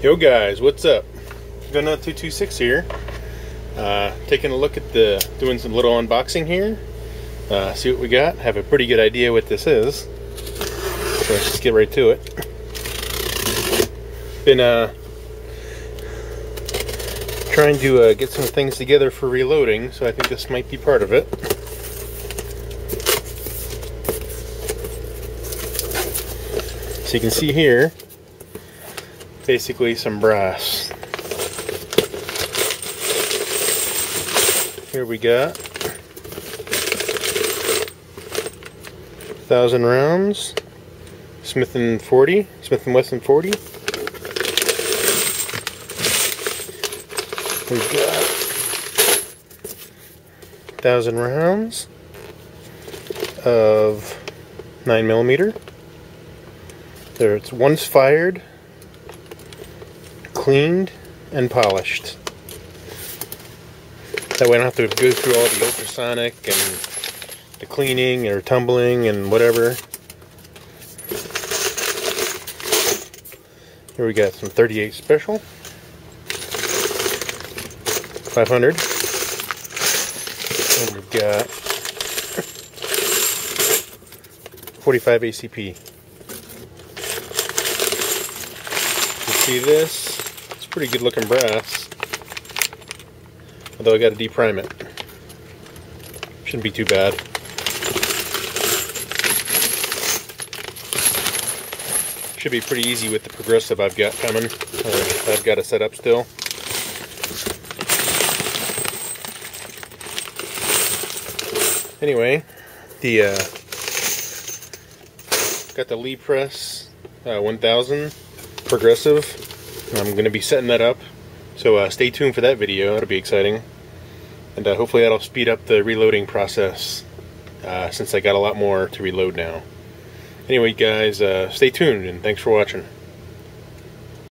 Yo guys, what's up? Gunna 226 here. Taking a look at doing some little unboxing here. See what we got. Have a pretty good idea what this is. So let's just get right to it. Been trying to get some things together for reloading, so I think this might be part of it. So you can see here, basically some brass. Here we got 1,000 rounds, Smith & Wesson 40. We've got 1,000 rounds of 9mm. There, it's once fired, cleaned, and polished. That way I don't have to go through all the ultrasonic and the cleaning or tumbling and whatever. Here we got some 38 special, 500, and we've got 45 ACP. You see this? It's pretty good looking brass. Although I got to deprime it. Shouldn't be too bad. Should be pretty easy with the progressive I've got coming. I've got to set up still. Anyway, got the Lee Press 1000 progressive. I'm going to be setting that up. So stay tuned for that video. It'll be exciting. And hopefully that'll speed up the reloading process since I got a lot more to reload now. Anyway guys, stay tuned and thanks for watching.